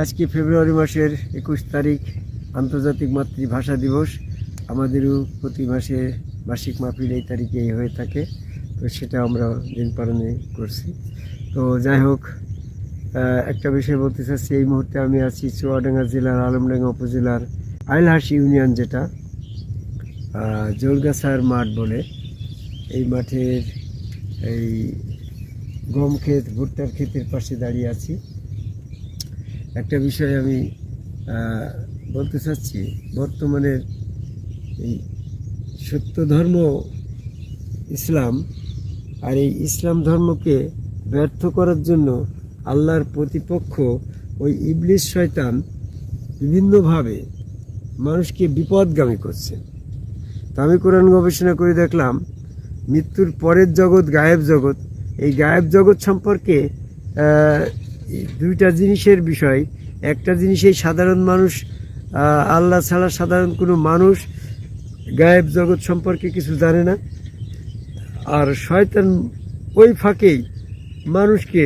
আজকে ফেব্রুয়ারি মাসের 21 তারিখ আন্তর্জাতিক মাতৃভাষা দিবস। আমাদেরও প্রতি মাসে মাসিক মাহফিল এই তারিখেই হয়ে থাকে, তো সেটা আমরা দিন পালনে করছি। তো যাই হোক, একটা বিষয় বলতে চাচ্ছি, এই মুহূর্তে আমি আছি চুয়াডাঙ্গা জেলার আলমডাঙ্গা উপজেলার আইলহাস ইউনিয়ন, যেটা জলগাছার মাঠ বলে। এই মাঠের এই গম ক্ষেত, ভুট্টার ক্ষেতের পাশে দাঁড়িয়ে আছি। একটা বিষয় আমি বলতে চাচ্ছি, বর্তমানের এই সত্য ধর্ম ইসলাম, আর এই ইসলাম ধর্মকে ব্যর্থ করার জন্য আল্লাহর প্রতিপক্ষ ওই ইবলিস শয়তান বিভিন্নভাবে মানুষকে বিপদগামী করছে। তো আমি কোরআন গবেষণা করে দেখলাম, মৃত্যুর পরের জগৎ গায়েব জগৎ। এই গায়েব জগৎ সম্পর্কে দুইটা জিনিসের বিষয়। একটা জিনিস, এই সাধারণ মানুষ, আল্লাহ ছাড়া সাধারণ কোনো মানুষ গায়েব জগৎ সম্পর্কে কিছু জানে না। আর শয়তান ওই ফাঁকেই মানুষকে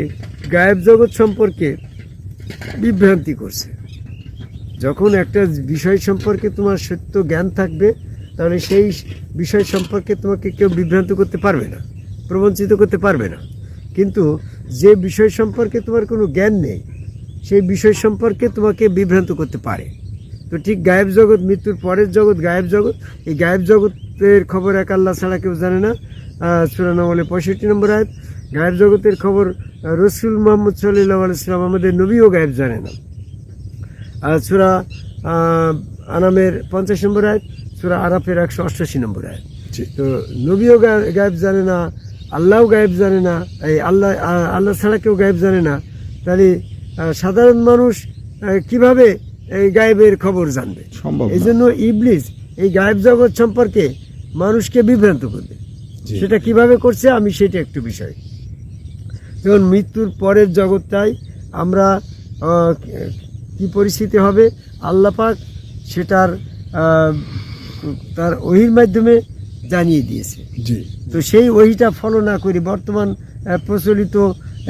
গায়েব জগৎ সম্পর্কে বিভ্রান্তি করছে। যখন একটা বিষয় সম্পর্কে তোমার সত্য জ্ঞান থাকবে, তাহলে সেই বিষয় সম্পর্কে তোমাকে কেউ বিভ্রান্ত করতে পারবে না, প্রবঞ্চিত করতে পারবে না। কিন্তু যে বিষয় সম্পর্কে তোমার কোনো জ্ঞান নেই, সেই বিষয় সম্পর্কে তোমাকে বিভ্রান্ত করতে পারে। তো ঠিক গায়েব জগৎ, মৃত্যুর পরের জগৎ গায়েব জগৎ। এই গায়েব জগতের খবর এক আল্লাহ ছাড়া কেউ জানে না। সূরা নামলে 65 নম্বর আয়াত। গায়েব জগতের খবর রসুল মুহাম্মদ সাল্লাল্লাহু আলাইহি ওয়াসাল্লাম, আমাদের নবীও গায়েব জানে না। আর সূরা আনামের 50 নম্বর আয়াত, সূরা আরাফের 188 নম্বর আয়াত। তো নবীও গায়েব জানে না, আল্লাহও গায়েব জানে না, এই আল্লাহ ছাড়া কেউ গায়েব জানে না। তাহলে সাধারণ মানুষ কিভাবে এই গায়েবের খবর জানবে? এই জন্য ইবলিস এই গায়েব জগৎ সম্পর্কে মানুষকে বিভ্রান্ত করবে। সেটা কিভাবে করছে, আমি সেটা একটু বিষয়। যেমন মৃত্যুর পরের জগৎটাই আমরা কি পরিস্থিতি হবে, আল্লাহ পাক সেটার তার ওহির মাধ্যমে জানিয়ে দিয়েছে। তো সেই ওহিটা ফলো না করি বর্তমান প্রচলিত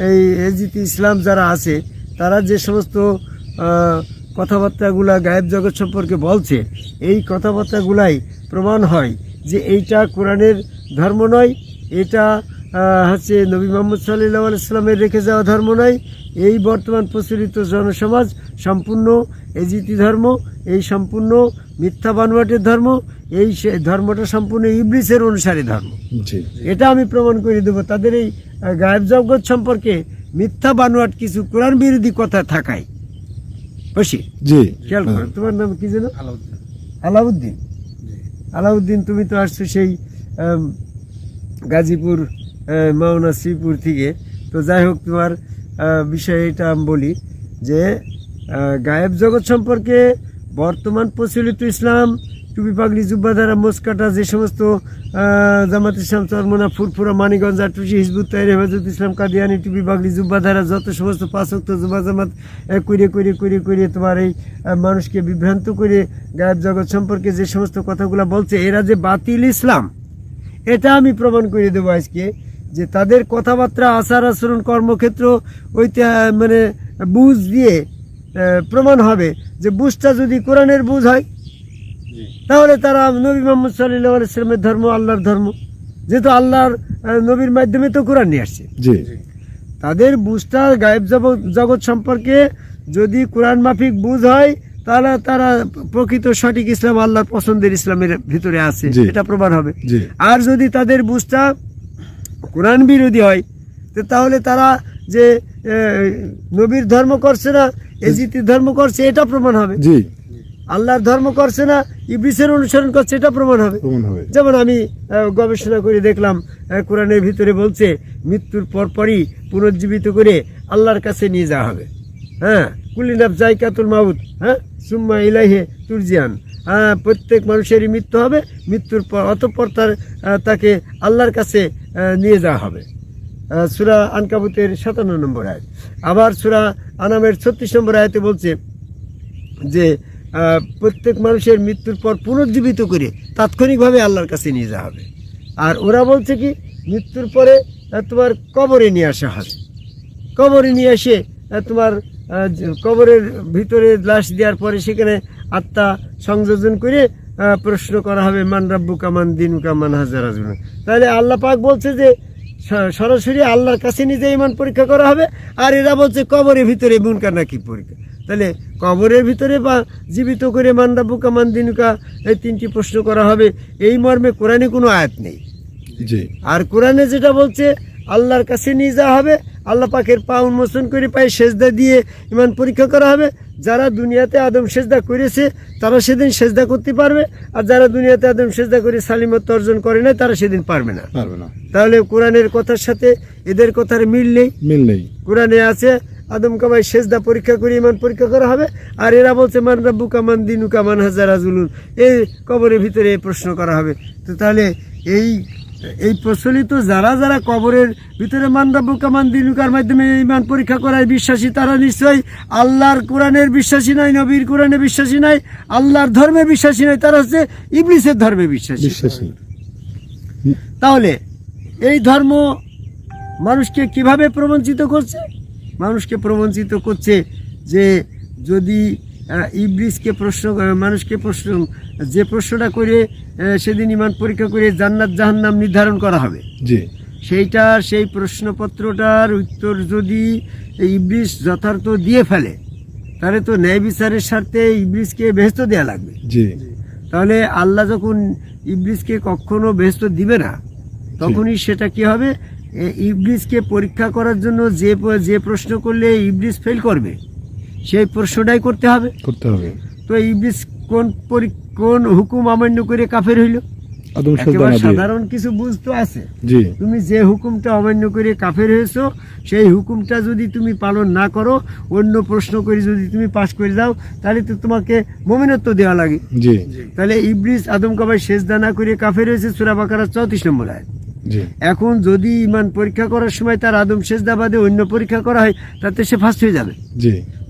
এই হেজিতি ইসলাম যারা আছে, তারা যে সমস্ত কথাবার্তাগুলা গায়েব জগৎ সম্পর্কে বলছে, এই কথাবার্তাগুলাই প্রমাণ হয় যে এইটা কোরআনের ধর্ম নয়, এটা হচ্ছে নবী মুহাম্মদ সাল্লাল্লাহু আলাইহি ওয়াসাল্লামের রেখে যাওয়া ধর্ম নয়। এই বর্তমান প্রচলিত জনসমাজ সম্পূর্ণ এজিতি ধর্ম, এই সম্পূর্ণ মিথ্যা বানোয়াটের ধর্ম, এই ধর্মটা সম্পূর্ণ ইবলিসের অনুসারী ধর্ম। এটা আমি প্রমাণ করে দেবো। তাদের এই গায়েব জগৎ সম্পর্কে মিথ্যা বানোয়াট কিছু কোরআন বিরোধী কথা থাকায় বসি। খেয়াল করো, তোমার নাম কি যেন? আলাউদ্দিন। আলাউদ্দিন, তুমি তো আসছো সেই গাজীপুর মাওনা শ্রীপুর থেকে। তো যাই হোক, তোমার বিষয়ে এটা আমি বলি যে গায়েব জগৎ সম্পর্কে বর্তমান প্রচলিত ইসলাম, টুপি পাগড়ি জুব্বা দ্বারা মোসকাটা, যে সমস্ত জামাত ইসলাম চরমনা ফুরফুরা মানিগঞ্জ আটুসি হিজবুত তাহরির হেফাজত ইসলাম কাদিয়ানি টুপি পাগড়ি জুব্বা দ্বারা যত সমস্ত 5 ওয়াক্ত জুম্মা জামাত করে তোমার এই মানুষকে বিভ্রান্ত করে গায়েব জগৎ সম্পর্কে যে সমস্ত কথাগুলো বলছে, এরা যে বাতিল ইসলাম, এটা আমি প্রমাণ করে দেবো আজকে। যে তাদের কথাবার্তা, আচার আচরণ, কর্মক্ষেত্র ওইটা মানে বুঝ দিয়ে প্রমাণ হবে যে বুঝটা যদি কোরআনের বুঝ হয়, তাহলে তারা নবী মুহাম্মদ সাল্লাল্লাহু আলাইহি ওয়াসাল্লামের ধর্ম, আল্লাহর ধর্ম, যেহেতু আল্লাহর নবীর মাধ্যমে তো কোরআন নিয়ে আসছে। তাদের বুঝটা গায়েব জগৎ সম্পর্কে যদি কোরআন মাফিক বুঝ হয়, তাহলে তারা প্রকৃত সঠিক ইসলাম, আল্লাহর পছন্দের ইসলামের ভিতরে আছে, এটা প্রমাণ হবে। আর যদি তাদের বুঝটা কোরআন বিরোধী হয়, তাহলে তারা যে নবীর ধর্ম করছে না, এজিতির ধর্ম করছে, এটা প্রমাণ হবে। আল্লাহর ধর্ম করছে না, ইবলিসের অনুসরণ করছে, এটা প্রমাণ হবে। যেমন আমি গবেষণা করে দেখলাম, কোরআনের ভিতরে বলছে মৃত্যুর পরপরই পুনর্জীবিত করে আল্লাহর কাছে নিয়ে যাওয়া হবে। হ্যাঁ, কুল্লি নাফসিন যায়কাতুল মাউত, হ্যাঁ, সুম্মা ইলাইহি তুরজাউন। প্রত্যেক মানুষেরই মৃত্যু হবে, মৃত্যুর পর অতঃপর তাকে আল্লাহর কাছে নিয়ে যাওয়া হবে। সূরা আনকাবুতের 57 নম্বর আয়াত। আবার সূরা আনামের 36 নম্বর আয়াতে বলছে যে প্রত্যেক মানুষের মৃত্যুর পর পুনর্জীবিত করে তাৎক্ষণিকভাবে আল্লাহর কাছে নিয়ে যাওয়া হবে। আর ওরা বলছে কি, মৃত্যুর পরে তোমার কবরে নিয়ে আসা হবে, কবরে নিয়ে এসে তোমার কবরের ভিতরে লাশ দেওয়ার পরে সেখানে আত্মা সংযোজন করে প্রশ্ন করা হবে মান রাব্বুকা মান দিনুকা মান হাজার আজুন। তাহলে আল্লাহ পাক বলছে যে সরাসরি আল্লাহর কাছে নিজে ইমান পরীক্ষা করা হবে, আর এরা বলছে কবরের ভিতরে মুনকার নাকির পরীক্ষা। তাহলে কবরের ভিতরে বা জীবিত করে মান রাব্বুকা মান দিনুকা এই তিনটি প্রশ্ন করা হবে, এই মর্মে কোরআনে কোনো আয়াত নেই। আর কোরআনে যেটা বলছে আল্লাহর কাছে নিয়ে যাওয়া হবে, আল্লাহ পাকের পা উন্মোচন করে পায়ে সেজদা দিয়ে ইমান পরীক্ষা করা হবে। যারা দুনিয়াতে আদম সেজদা করেছে তারা সেদিন সেজদা করতে পারবে, আর যারা দুনিয়াতে আদম সেজদা করে সালিমত অর্জন করে না তারা সেদিন পারবে না। তাহলে কোরআনের কথার সাথে এদের কথার মিল নেই। কোরআনে আছে আদম কামাই সেজদা পরীক্ষা করে ইমান পরীক্ষা করা হবে, আর এরা বলছে মান রাব্বুকা মান দিনুকা মান হাজার আজুলুন, এই কবরের ভিতরে এই প্রশ্ন করা হবে। তো তাহলে এই প্রচলিত যারা কবরের ভিতরে মান রাব্বুকা মান দিনুকার মাধ্যমে ইমান পরীক্ষা করায় বিশ্বাসী, তারা নিশ্চয়ই আল্লাহর কোরআনের বিশ্বাসী নয়, নবীর কোরআনে বিশ্বাসী নয়, আল্লাহর ধর্মে বিশ্বাসী নয়, তারা হচ্ছে ইবলিসের ধর্মে বিশ্বাসী। তাহলে এই ধর্ম মানুষকে কিভাবে প্রবঞ্চিত করছে? মানুষকে প্রবঞ্চিত করছে যে যদি ইবলিসকে মানুষকে যে প্রশ্নটা করে সেদিন ইমান পরীক্ষা করে জান্নাত জাহান্নাম নির্ধারণ করা হবে, সেই প্রশ্নপত্রটার উত্তর যদি ইবলিস যথার্থ দিয়ে ফেলে তাহলে তো ন্যায় বিচারের স্বার্থে ইবলিসকে বেহেশত দেওয়া লাগবে। তাহলে আল্লাহ যখন ইবলিসকে কখনো বেহেশত দিবে না, তখনই সেটা কি হবে, ইবলিসকে পরীক্ষা করার জন্য যে প্রশ্ন করলে ইবলিস ফেল করবে সেই প্রশ্নটাই করতে হবে। তো ইবলিস কোন হুকুম অমান্য করে কাফের হইল? সাধারণ কিছু বুঝতে আছে, তুমি যে হুকুমটা অমান্য করে কাফের হয়েছো সেই হুকুমটা যদি তুমি পালন না করো, অন্য প্রশ্ন করে যদি তুমি পাশ করে দাও, তাহলে তো তোমাকে মুমিনত্ব দেওয়া লাগে। তাহলে ইবলিস আদম কাবাই সেজদা না করে কাফের হয়েছে, সূরা বাকারা 34 নম্বর আয়াত। এখন যদি ইমান পরীক্ষা করার সময় তার আদম সেজদা বাদে অন্য পরীক্ষা করা হয়, তাতে সে ফার্স্ট হয়ে যাবে।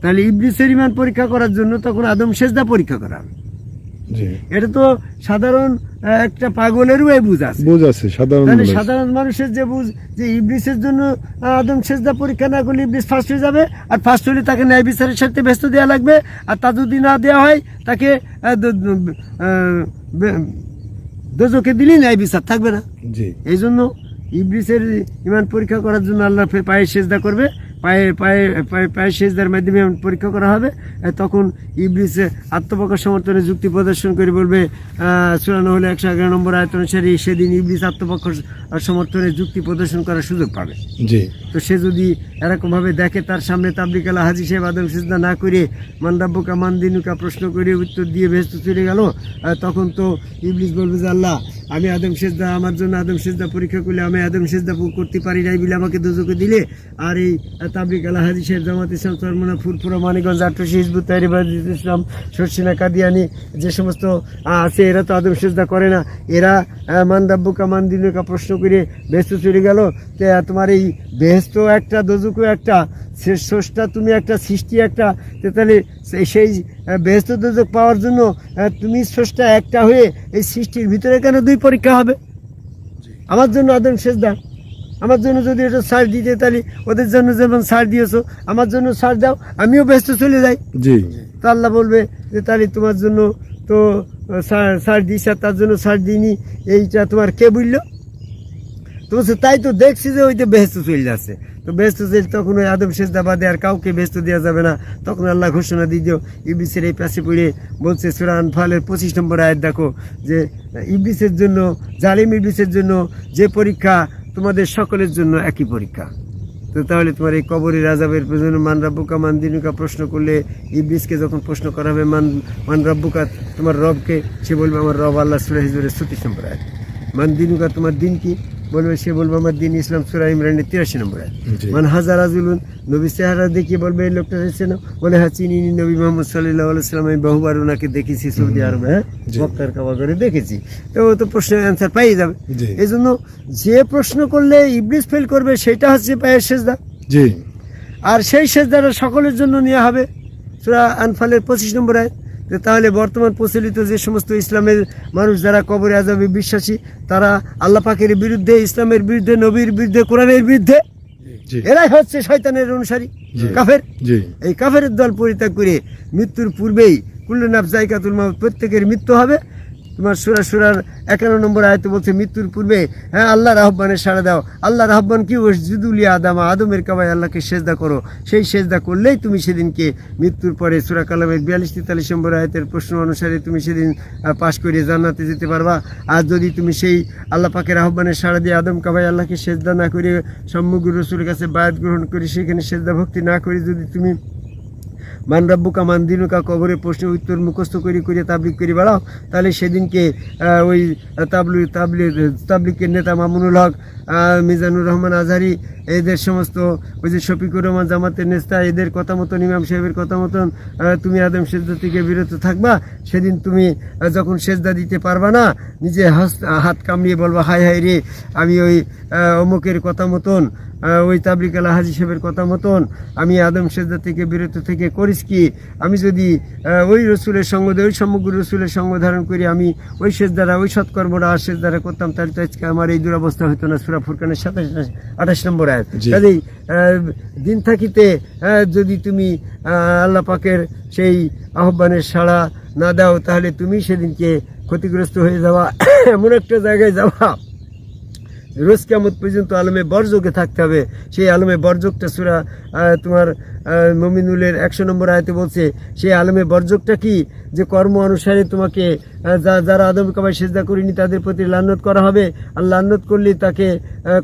তাহলে ইবলিসের ইমান পরীক্ষা করার জন্য তখন আদম সেজদা পরীক্ষা করা হবে। এটা তো সাধারণ একটা পাগলেরও বুঝ আছে। সাধারণ মানুষের যে বুঝ যে ইবলিসের জন্য আদম সেজদা পরীক্ষা না করলে ইবলিস ফার্স্ট হয়ে যাবে, আর ফার্স্ট হলে তাকে ন্যায় বিচারের সাথে ব্যস্ত দেওয়া লাগবে, আর তা যদি না দেওয়া হয় তাকে দোজখে দিলেই ন্যায় বিচার থাকবে না। এই জন্য ইবলিসের ইমান পরীক্ষা করার জন্য আল্লাহ পায়ে সেজদা করবে, পায়ে সেজদার মাধ্যমে পরীক্ষা করা হবে। তখন ইবলিস আত্মপ্রকাশ সমর্থনে যুক্তি প্রদর্শন করে বলবে, সূরা নহল 111 নম্বর আয়াত অনুসারে সেদিন ইবলিস আত্মপ্রকাশ সমর্থনে যুক্তি প্রদর্শন করার সুযোগ পাবে। তো সে যদি এরকমভাবে দেখে তার সামনে তাবলিগ আলা হাজী সাহেব আদম সেজদা না করে মান রাব্বুকা মান দিনুকা প্রশ্ন করে উত্তর দিয়ে বেহেশতে চলে গেল, তখন তো ইবলিস বলবে যে আল্লাহ, আমি আদম সেজদা, আমার জন্য আদম সেজদা পরীক্ষা করলে আমি আদম সেজদা করতে পারি নাই বলে আমাকে দোজখে দিলে, আর এই তাবলিগ আলা হাজী সাহেব, জামাত ইসলাম, চরমোনা, ফুরফুরা, মানিকগঞ্জ, আটরশি, হিজবুত তাহরির ইসলাম, শর্ষিনা, কাদিয়ানি যে সমস্ত আছে, এরা তো আদম সেজদা করে না, এরা মান রাব্বুকা মান দিনুকা প্রশ্ন করে বেহেশতে চলে গেল। তোমার এই বেহেশত একটা, দোজখও একটা, স্রষ্টা তুমি একটা, সৃষ্টি একটা, তাহলে সেই বেহেশত দোজখ পাওয়ার জন্য তুমি স্রষ্টা একটা হয়ে এই সৃষ্টির ভিতরে কেন দুই পরীক্ষা হবে? আমার জন্য আদম সেজদা, আমার জন্য যদি এটা ছাড় দিতে, তাহলে ওদের জন্য যেমন ছাড় দিয়েছো আমার জন্য ছাড় দাও, আমিও ব্যস্ত চলে যাই। তো আল্লাহ বলবে যে তাহলে তোমার জন্য তো ছাড় দিস, আর তার জন্য ছাড় দিইনি, এইটা তোমার কে বললো? তো বলছে তাই তো দেখছি যে ওইটা বেহেশতে চলে যাচ্ছে। তো বেহেশতে চলে, তখন ওই আদম সেজদা বাদে আর কাউকে বেহেশতে দেওয়া যাবে না। তখন আল্লাহ ঘোষণা দিয়ে দিও, ইবলিসের এই পাশে পড়ে বলছে সূরা আনফালের 25 নম্বর আয়াত দেখো, যে ইবলিসের জন্য, জালিম ইবলিসের জন্য যে পরীক্ষা তোমাদের সকলের জন্য একই পরীক্ষা। তো তাহলে তোমার এই কবরের আযাবের জন্য মান রাব্বুকা মান দিনুকা প্রশ্ন করলে, ইবলিসকে যখন প্রশ্ন করা হবে মান রাব্বুকা, তোমার রবকে, সে বলবে আমার রব আল্লাহ, সূরা হিজরের 36 নম্বর আয়াত। মান দিনুকা, তোমার দিন কি? বলবে, সে বলবে আমার দিন ইসলাম, সূরা ইমরানের 83 নম্বর আয়াত। মান হাজা রাজুলুন, নবী চেহারা দেখিয়ে বলবে এই লোকটা এসেছে না, বলে হ্যাঁ চিনি নবী মোহাম্মদ সাল্লাল্লাহু আলাইহি ওয়াসাল্লাম, আমি বহুবার ওনাকে দেখেছি সৌদি আরবে, মক্কার কাবা করে দেখেছি। তো ও তো প্রশ্নের অ্যান্সার পাই যাবে। এই জন্য যে প্রশ্ন করলে ইবলিস ফেল করবে সেটা হচ্ছে পায়ের সেজদা, আর সেই সেজদাটা সকলের জন্য নেওয়া হবে, সূরা আনফালের 25 নম্বর আয়াত। তাহলে বর্তমান প্রচলিত যে সমস্ত ইসলামের মানুষ যারা কবরে আযাবে বিশ্বাসী, তারা আল্লাহ পাকের বিরুদ্ধে, ইসলামের বিরুদ্ধে, নবীর বিরুদ্ধে, কোরআনের বিরুদ্ধে, জি। এরাই হচ্ছে শয়তানের অনুসারী, জি। কাফের। জি এই কাফের দল পরিত্যাগ করে মৃত্যুর পূর্বেই কুল্লু নাফস যায়কাতুল মাউত, প্রত্যেকের মৃত্যু হবে। তোমার সূরার 51 নম্বর আয়াতে বলছে মৃত্যুর পূর্বে হ্যাঁ আল্লাহর আহ্বানে সাড়া দাও। আল্লাহর আহ্বান কি? ওয়াসজুদুলি আদামা, আদমের কাবায় আল্লাহকে সেজদা করো। সেই সেজদা করলেই তুমি সেদিনকে মৃত্যুর পরে সূরা কালামের 42-43 নম্বর আয়াতের প্রশ্ন অনুসারে তুমি সেদিন পাশ করে জান্নাতে যেতে পারবা। আর যদি তুমি সেই আল্লাহ পাকের আহ্বানে সাড়া দিয়ে আদম কাবায় আল্লাহকে সেজদা না করে সম্মুখ রসুলের কাছে বায়াত গ্রহণ করে সেখানে সেজদা ভক্তি না করে যদি তুমি মান রাব্বুকা মান দিনুকা কবরের প্রশ্নের উত্তর মুখস্থ করে তাবলিগ করে বেড়াও, তাহলে সেদিনকে ওই তাবলিগের নেতা মামুনুল হক, মিজানুর রহমান আজহারি, এদের সমস্ত ওই যে শফিকুর রহমান জামাতের নেতা, এদের কথা মতন, ইমাম সাহেবের কথা মতন তুমি আদম সেজদা থেকে বিরত থাকবা। সেদিন তুমি যখন সেজদা দিতে পারবা না, নিজে হাত কামড়িয়ে বলবা হায় হায় রে, আমি ওই অমুকের কথা মতন, ওই তাবলিগ আলা হাজি সাহেবের কথা মতন আমি আদম সেজদা থেকে বিরত থেকে করিস কি, আমি যদি ওই রসুলের সঙ্গ ওই সমগ্র রসুলের সঙ্গ ধারণ করি, আমি ওই সেজদারা ওই সৎকর্মরা আর সেজদারা করতাম, তাহলে তো আজকে আমার এই দুরবস্থা হতো না। সূরা ফুরকানের 28 নম্বর আয়াত। কাজেই দিন থাকিতে যদি তুমি আল্লাহ পাকের সেই আহ্বানের সাড়া না দাও, তাহলে তুমি সেদিনকে ক্ষতিগ্রস্ত হয়ে যাওয়া, এমন একটা জায়গায় যাওয়া রোজ কিয়ামত পর্যন্ত আলমে বরজকে থাকতে হবে। সেই আলমে বরজকটা সূরা তোমার মুমিনুলের 100 নম্বর আয়াতে বলছে। সেই আলমে বরজকটা কি? যে কর্ম অনুসারে তোমাকে যারা আদম কাবায় সেজদা করেনি তাদের প্রতি লানত করা হবে। আর লানত করলে তাকে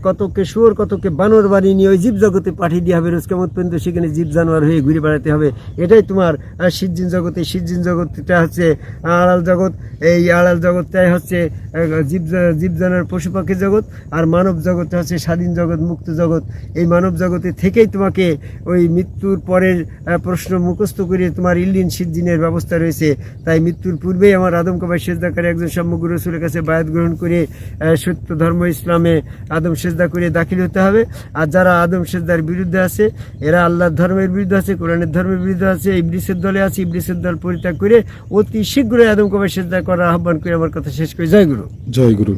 কতকে শুয়োর কতকে বানর বানিয়ে নিয়ে ওই জীব জগতে পাঠিয়ে দিয়ে হবে। রোজ কিয়ামত পর্যন্ত সেখানে জীব জানোয়ার হয়ে ঘুরে বেড়াতে হবে। এটাই তোমার সিজ্জিন জগতে। সিজ্জিন জগৎটা হচ্ছে আড়াল জগৎ। এই আড়াল জগৎটাই হচ্ছে জীব জানোয়ার পশু পাখির জগৎ। আর মানব জগৎটা হচ্ছে স্বাধীন জগৎ, মুক্ত জগৎ। এই মানব জগতে থেকেই তোমাকে ওই মৃত্যুর পরের প্রশ্ন মুখস্থ করে তোমার ইল্লিন সিজ্জিনের ব্যবস্থা রয়েছে। তাই মৃত্যুর পূর্বেই আমার আদম কাবায় সেজদাকারী একজন সম্মুখ রসুলের কাছে বায়াত গ্রহণ করে সত্য ধর্ম ইসলামে আদম সেজদা করে দাখিল হতে হবে। আর যারা আদম সেজদার বিরুদ্ধে আছে, এরা আল্লাহর ধর্মের বিরুদ্ধে আছে, কোরআনের ধর্মের বিরুদ্ধে আছে, ইবলিসের দলে আছে। ইবলিসের দল পরিত্যাগ করে অতি শীঘ্রই আদম কাবায় সেজদা করার আহ্বান করে আমার কথা শেষ করে। জয় গুরু। জয় গুরু।